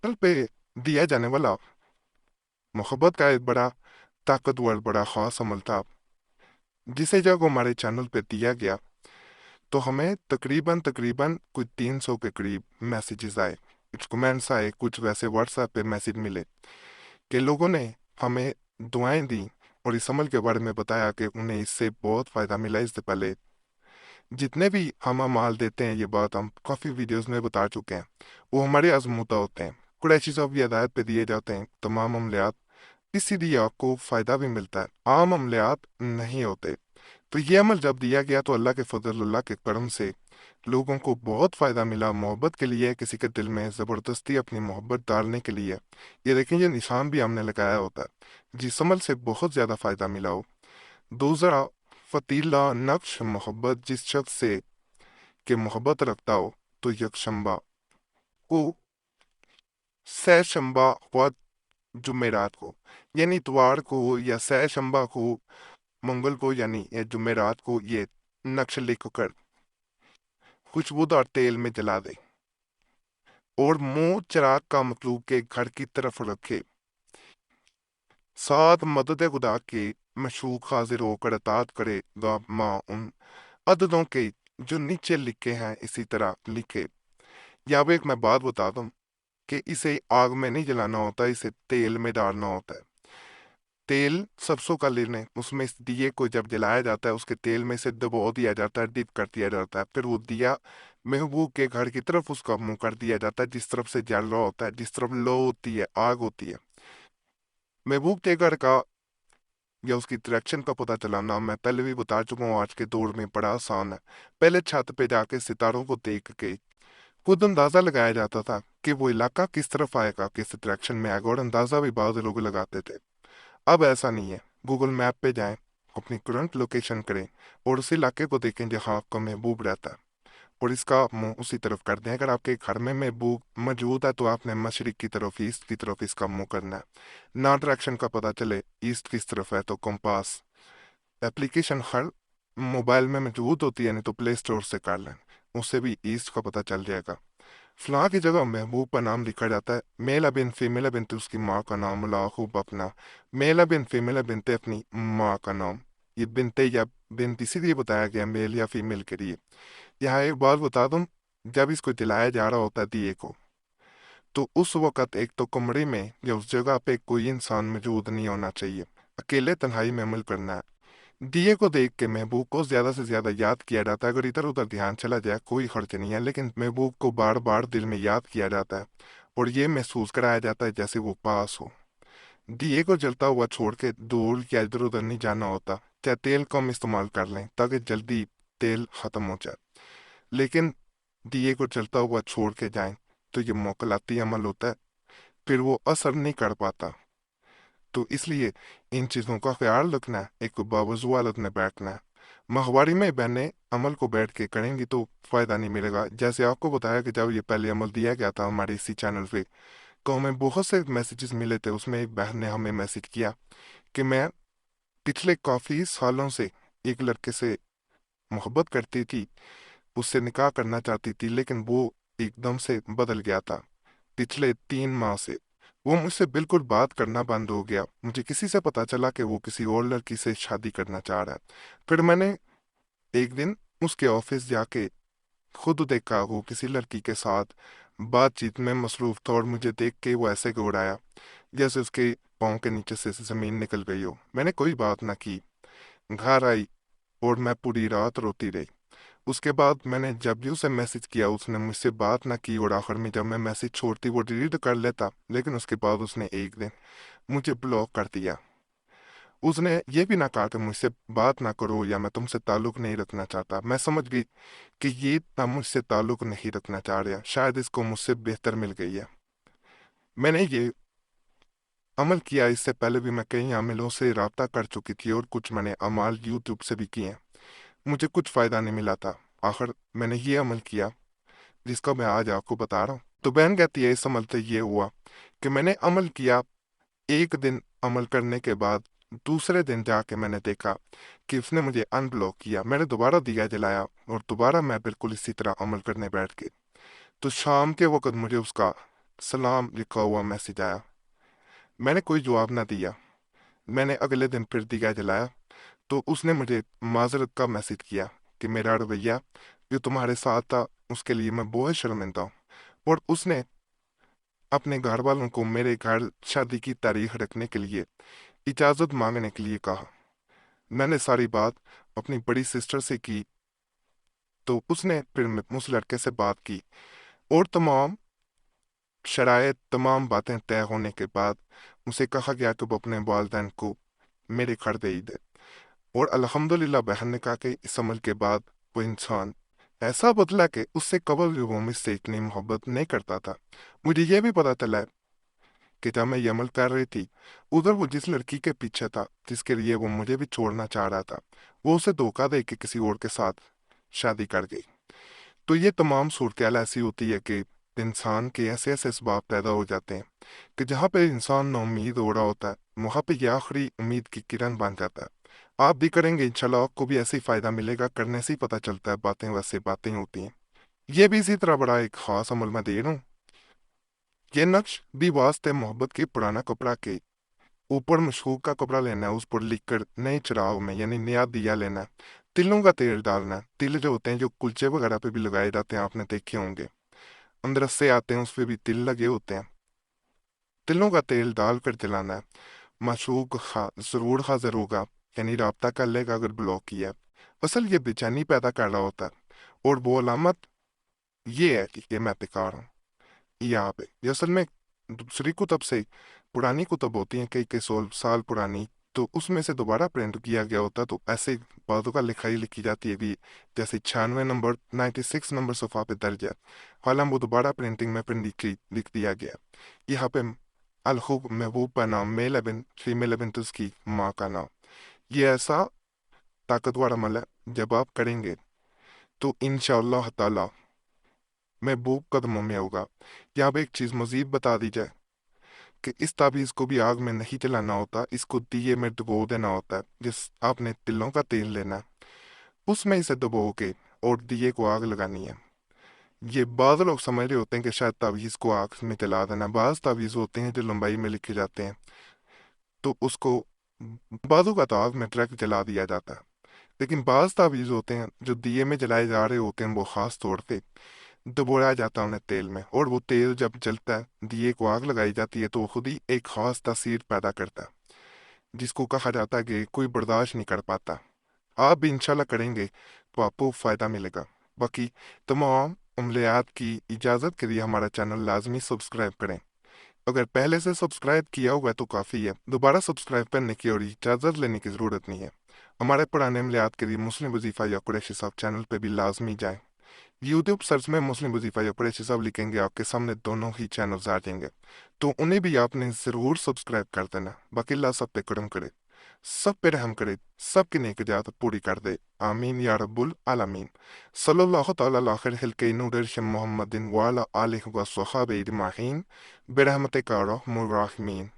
Channel पे दिया जाने वाला मोहब्बत का एक बड़ा ताकतवर बड़ा खास अमल था, जिसे जब हमारे चैनल पे दिया गया तो हमें तकरीबन तकरीबन कुछ 300 के करीब मैसेजेस आए, कुछ कमेंट्स आए, कुछ वैसे व्हाट्सएप पे मैसेज मिले कि लोगों ने हमें दुआएं दी और इस अमल के बारे में बताया कि उन्हें इससे बहुत फ़ायदा मिला। इससे पहले जितने भी हम अमाल देते हैं, ये बात हम काफ़ी वीडियोस में बता चुके हैं, वो हमारे आजमूदा होते हैं, कुरैशी साहब की हिदायत पे दिए जाते हैं तमाम अमलियात, इसीलिए आपको फ़ायदा भी मिलता है, आम अमलियात नहीं होते। तो ये अमल जब दिया गया तो अल्लाह के फजल अल्लाह के करम से लोगों को बहुत फ़ायदा मिला। मोहब्बत के लिए किसी के दिल में ज़बरदस्ती अपनी मोहब्बत डालने के लिए, ये देखें ये निशान भी हमने लगाया होता है, जिस अमल से बहुत ज़्यादा फ़ायदा मिला हो। दूसरा, फतीला नक्श मोहब्बत, जिस शख्स से के मोहब्बत रखता हो तो यकशंबा को सह शंबा व जुमेरात को, यानी इतवार को या सह शंबा को, मंगल को यानी या जुमेरात को ये नक्श लिख कर खुशबूदार तेल में जला दे और मुंह चिराग का मतलूब के घर की तरफ रखे, साथ मदद खुदा के मशूक हाजिर होकर अतात करेगा माँ उन अददों के जो नीचे लिखे हैं, इसी तरह लिखे। यहाँ पे एक मैं बात बता दूं कि इसे आग में नहीं जलाना होता, इसे तेल में डालना होता है। तेल सरसों का लेने, उसमें इस दिए को जब जलाया जाता है उसके तेल में से दबो दिया जाता है, डिप कर दिया जाता है, फिर वो दिया महबूब के घर की तरफ उसका मुंह कर दिया जाता है, जिस तरफ से जल रहा होता है, जिस तरफ लो होती है, आग होती है। महबूब के घर का या उसकी डायरेक्शन का पता चलाना मैं पहले भी बता चुका हूँ, आज के दौर में बड़ा आसान है। पहले छत पे जाके सितारों को देख के खुद अंदाजा लगाया जाता था कि वो इलाका किस तरफ आएगा, किस डायरेक्शन में आएगा, और अंदाजा भी बाद लोग लगाते थे। अब ऐसा नहीं है, गूगल मैप पे जाएं, अपनी करंट लोकेशन करें और उस इलाके को देखें जहाँ आपका महबूब रहता है, और इसका मुंह उसी तरफ कर दें। अगर आपके घर में महबूब मौजूद है तो आपने मशरिक की तरफ, ईस्ट की तरफ इसका मुंह करना है। ना डायरेक्शन का पता चले ईस्ट किस तरफ है तो कंपास एप्लीकेशन हर मोबाइल में मौजूद होती है, नहीं तो प्ले स्टोर से कर लें, उससे भी ईस्ट का पता चल जाएगा। फलां की जगह महबूब का नाम लिखा जाता है, मेला बिन फीमेला बिनते उसकी माँ का नाम, लाखूब अपना मेला बिन फीमेला बिनते अपनी माँ का नाम। ये बिनते या बिनती इसीलिए बताया गया मेल या फीमेल के लिए। यहाँ एक बात बता दूं, जब इसको जलाया जा रहा होता है दिए को, तो उस वक्त एक तो कमरे में या उस जगह पे कोई इंसान मौजूद नहीं होना चाहिए, अकेले तन्हाई में अमल करना है। दिए को देख के महबूब को ज्यादा से ज्यादा याद किया जाता है, अगर इधर उधर ध्यान चला जाए कोई खर्च नहीं है, लेकिन महबूब को बार बार दिल में याद किया जाता है और ये महसूस कराया जाता है जैसे वो पास हो। दिए को जलता हुआ छोड़ के दूर या इधर उधर नहीं जाना होता, चाहे तेल कम इस्तेमाल कर लें ताकि जल्दी तेल खत्म हो जाए, लेकिन दिए को जलता हुआ छोड़ के जाएं तो ये मोकलाती अमल होता है, फिर वो असर नहीं कर पाता। तो इसलिए इन चीज़ों का ख्याल रखना है, एक बावजू हालत में बैठना है। माहवारी में बहनें अमल को बैठ के करेंगी तो फ़ायदा नहीं मिलेगा। जैसे आपको बताया कि जब ये पहले अमल दिया गया था हमारे इसी चैनल पे, तो हमें बहुत से मैसेजेस मिले थे। उसमें एक बहन ने हमें मैसेज किया कि मैं पिछले काफ़ी सालों से एक लड़के से मोहब्बत करती थी, उससे निकाह करना चाहती थी, लेकिन वो एकदम से बदल गया था। पिछले 3 माह से वो मुझसे बिल्कुल बात करना बंद हो गया। मुझे किसी से पता चला कि वो किसी और लड़की से शादी करना चाह रहा है। फिर मैंने एक दिन उसके ऑफिस जाके खुद देखा वो किसी लड़की के साथ बातचीत में मसरूफ था, और मुझे देख के वो ऐसे घबराया जैसे उसके पाँव के नीचे से जमीन निकल गई हो। मैंने कोई बात ना की, घर आई और मैं पूरी रात रोती रही। उसके बाद मैंने जब भी उसे मैसेज किया उसने मुझसे बात ना की, और आखिर में जब मैं मैसेज छोड़ती वो डिलीट कर लेता, लेकिन उसके बाद उसने एक दिन मुझे ब्लॉक कर दिया। उसने ये भी ना कहा कि मुझसे बात ना करो या मैं तुमसे ताल्लुक नहीं रखना चाहता। मैं समझ गई कि ये ना मुझसे ताल्लुक नहीं रखना चाह रहा, शायद इसको मुझसे बेहतर मिल गई है। मैंने ये अमल किया, इससे पहले भी मैं कई अमलों से रब्ता कर चुकी थी और कुछ मैंने अमाल यूट्यूब से भी किए हैं, मुझे कुछ फ़ायदा नहीं मिला था। आखिर मैंने ये अमल किया जिसका मैं आज आपको बता रहा हूँ। तो बहन कहती है इस अमल से ये हुआ कि मैंने अमल किया, एक दिन अमल करने के बाद दूसरे दिन जाके मैंने देखा कि उसने मुझे अनब्लॉक किया। मैंने दोबारा दिया जलाया और दोबारा मैं बिल्कुल इसी तरह अमल करने बैठ गई। तो शाम के वक्त मुझे उसका सलाम लिखा हुआ मैसेज आया। मैंने कोई जवाब ना दिया। मैंने अगले दिन फिर दिया जलाया तो उसने मुझे माजरत का मैसेज किया कि मेरा रवैया जो तुम्हारे साथ था उसके लिए मैं बहुत शर्मिंदा हूँ, और उसने अपने घर वालों को मेरे घर शादी की तारीख रखने के लिए इजाज़त मांगने के लिए कहा। मैंने सारी बात अपनी बड़ी सिस्टर से की तो उसने फिर उस लड़के से बात की, और तमाम बातें तय होने के बाद उसे कहा गया कि वो अपने वालिदैन को मेरे घर दे ही दे। और अल्हम्दुलिल्लाह बहन ने कहा कि इस अमल के बाद वो इंसान ऐसा बदला कि उससे कबल भी वो मुझसे इतनी मोहब्बत नहीं करता था। मुझे यह भी पता चला कि जब मैं ये अमल कर रही थी, उधर वो जिस लड़की के पीछे था जिसके लिए वो मुझे भी छोड़ना चाह रहा था, वो उसे धोखा दे के किसी और के साथ शादी कर गई। तो ये तमाम सूरत ऐसी होती है कि इंसान के ऐसे ऐसे असबाब पैदा हो जाते हैं कि जहाँ पे इंसान नाउम्मीद हो रहा होता है, वहाँ पे ये आखिरी उम्मीद की किरण बन जाता है। आप भी करेंगे इंशाल्लाह, आपको भी ऐसे ही फायदा मिलेगा। करने से ही पता चलता है, बातें वैसे बातें होती हैं। ये भी इसी तरह बड़ा एक खास अमल मैं दे रहा हूँ। ये नक्श भी वास्ते मोहब्बत के पुराना कपड़ा के ऊपर मशहूक का कपड़ा लेना है, उस पर लिख कर नए चिराग में यानी नया दिया लेना है, तिलों का तेल डालना है। तिल जो होते हैं जो कुलचे वगैरह पे भी लगाए जाते हैं, आपने देखे होंगे, अंदर से आते हैं, उस पे भी तिल लगे होते हैं। तिलों का तेल डाल कर जलाना है। माशूक जरूर हाजिर होगा, यानी राब्ता कर लेगा अगर ब्लॉक किया। असल ये बेचैनी पैदा कर रहा होता है, और वो अलामत ये है कि ये मैं बेकार हूँ यहाँ पे। ये असल में दूसरी कुतब से पुरानी कुतब होती हैं, कई कई सौ साल पुरानी, तो उसमें से दोबारा प्रिंट किया गया होता है। तो ऐसे बातों का लिखाई लिखी जाती है कि जैसे 96 नंबर 96 नंबर सफ़ा पे दर्ज है, हालांकि वो दोबारा प्रिंटिंग में प्रिंट लिख दिया गया। यहाँ पे अलखूब महबूब का नाम, मेल एबिन फीमेल एबिन तो उसकी माँ का नाम। ये ऐसा ताकतवर अमल है, जब आप करेंगे तो इंशाअल्लाह ताला महबूब कदमों में होगा। यहाँ पे एक चीज़ मजीद बता दी जाए कि इस ताबीज़ को भी आग में नहीं जलाना होता, इसको दिए में डुबो देना होता है। जिस आपने तिलों का तेल लेना है, उसमें इसे डुबो के और दिए को आग लगानी है। ये बाद लोग समझ रहे होते हैं कि शायद ताबीज़ को आग में जला देना। बाज़ ताबीज़ होते हैं जो लंबाई में लिखे जाते हैं, तो उसको बाजू का तो आग में ट्रक जला दिया जाता है। लेकिन बाज़ ताबीज़ होते हैं जो दिए में जलाए जा रहे होते हैं, वो ख़ास तौर पे डुबोया जाता है उन्हें तेल में, और वो तेल जब जलता है, दिए को आग लगाई जाती है, तो वो खुद ही एक ख़ास तासीर पैदा करता है, जिसको कहा जाता है कि कोई बर्दाश्त नहीं कर पाता। आप भी इंशाल्लाह करेंगे तो आपको फ़ायदा मिलेगा। बाकी तमाम अमलियात की इजाज़त के लिए हमारा चैनल लाजमी सब्सक्राइब करें। अगर पहले से सब्सक्राइब किया होगा तो काफ़ी है, दोबारा सब्सक्राइब करने की और इजाज़त लेने की ज़रूरत नहीं है। हमारे पुराने अमलियात के लिए मुस्लिम वजीफ़ा या कुरैशी साहब चैनल पे भी लाजमी जाएं। यूट्यूब सर्च में मुस्लिम वजीफ़ा या कुरैशी साहब लिखेंगे, आपके सामने दोनों ही चैनल्स आ जाएंगे, तो उन्हें भी आपने ज़रूर सब्सक्राइब कर देना। बाकी अल्लाह सब पे करम करे, सब पे रहम करे, सबकी नेक जात पूरी कर दे। आमीन या रब्बुल आलमीन। सल्लल्लाहु तआला अला खैर खल्क़ि नूर मोहम्मदिन व अला आलिहि व स्वहाबिहि अजमईन बिरहमतिका या अरहमुर राहिमीन।